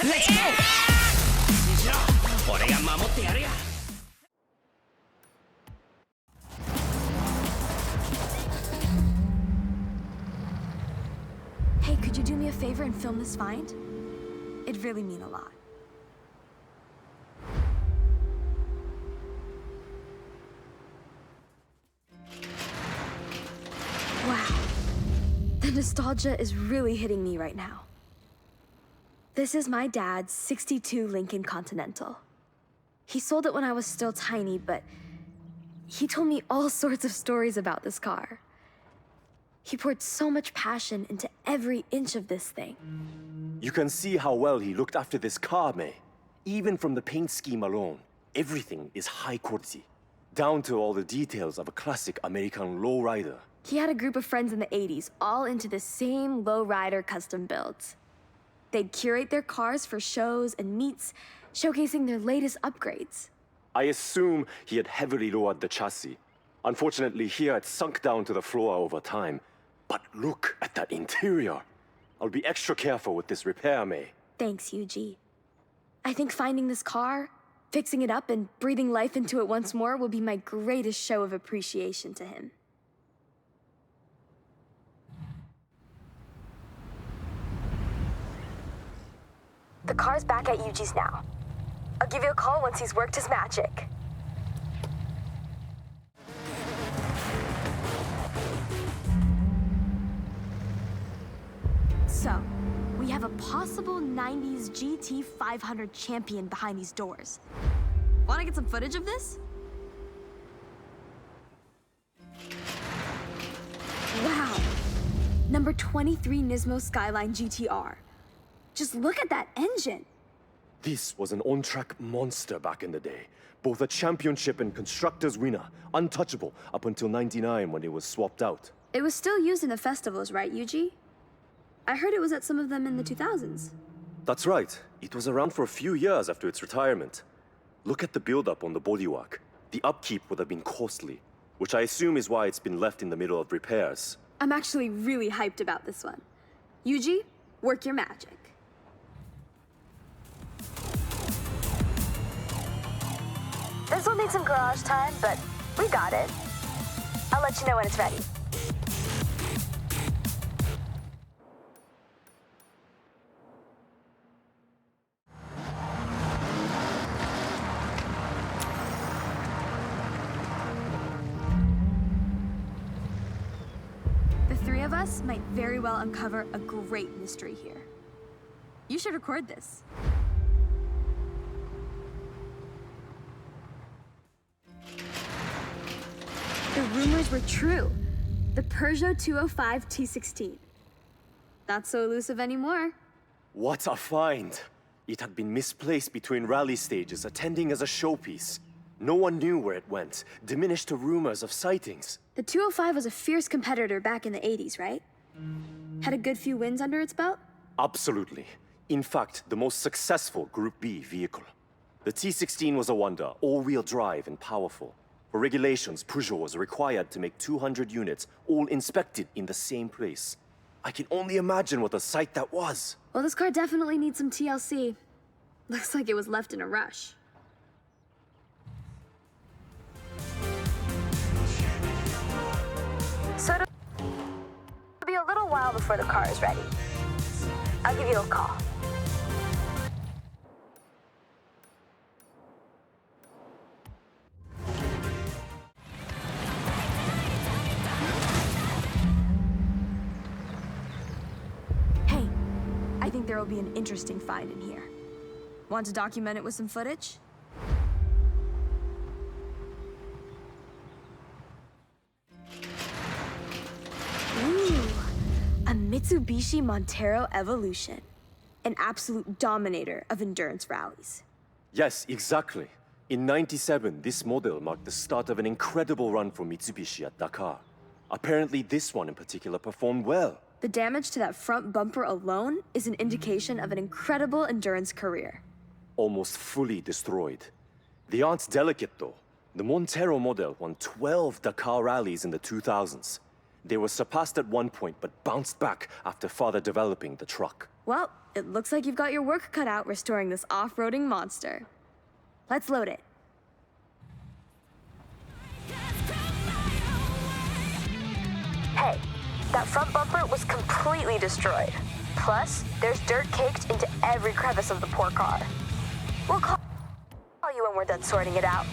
Let's go! Hey, could you do me a favor and film this find? It'd really mean a lot. Wow. The nostalgia is really hitting me right now. This is my dad's '62 Lincoln Continental. He sold it when I was still tiny, but he told me all sorts of stories about this car. He poured so much passion into every inch of this thing. You can see how well he looked after this car, May. Even from the paint scheme alone, everything is high quality. Down to all the details of a classic American lowrider. He had a group of friends in the '80s, all into the same lowrider custom builds. They'd curate their cars for shows and meets, showcasing their latest upgrades. I assume he had heavily lowered the chassis. Unfortunately, here it sunk down to the floor over time. But look at that interior. I'll be extra careful with this repair, May. Thanks, Yuji. I think finding this car, fixing it up, and breathing life into it once more will be my greatest show of appreciation to him. The car's back at Yuji's now. I'll give you a call once he's worked his magic. So, we have a possible 90s GT 500 champion behind these doors. Wanna get some footage of this? Wow! Number 23 Nismo Skyline GTR. Just look at that engine! This was an on-track monster back in the day. Both a championship and constructors winner. Untouchable up until '99 when it was swapped out. It was still used in the festivals, right, Yuji? I heard it was at some of them in the 2000s. That's right. It was around for a few years after its retirement. Look at the build-up on the bodywork. The upkeep would have been costly, which I assume is why it's been left in the middle of repairs. I'm actually really hyped about this one. Yuji, work your magic. This will need some garage time, but we got it. I'll let you know when it's ready. The three of us might very well uncover a great mystery here. You should record this. The rumors were true. The Peugeot 205 T16. Not so elusive anymore. What a find! It had been misplaced between rally stages, attending as a showpiece. No one knew where it went, diminished to rumors of sightings. The 205 was a fierce competitor back in the '80s, right? Had a good few wins under its belt? Absolutely. In fact, the most successful Group B vehicle. The T16 was a wonder, all-wheel drive and powerful. For regulations, Peugeot was required to make 200 units, all inspected in the same place. I can only imagine what a sight that was. Well, this car definitely needs some TLC. Looks like it was left in a rush. So it'll be a little while before the car is ready. I'll give you a call. Hey, I think there will be an interesting find in here. Want to document it with some footage? Ooh, a Mitsubishi Montero Evolution. An absolute dominator of endurance rallies. Yes, exactly. In '97, this model marked the start of an incredible run for Mitsubishi at Dakar. Apparently, this one in particular performed well. The damage to that front bumper alone is an indication of an incredible endurance career. Almost fully destroyed. The aren't delicate, though. The Montero model won 12 Dakar rallies in the 2000s. They were surpassed at one point, but bounced back after further developing the truck. Well, it looks like you've got your work cut out restoring this off-roading monster. Let's load it. Hey, that front bumper was completely destroyed. Plus, there's dirt caked into every crevice of the poor car. We'll call you when we're done sorting it out.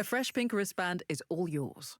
A fresh pink wristband is all yours.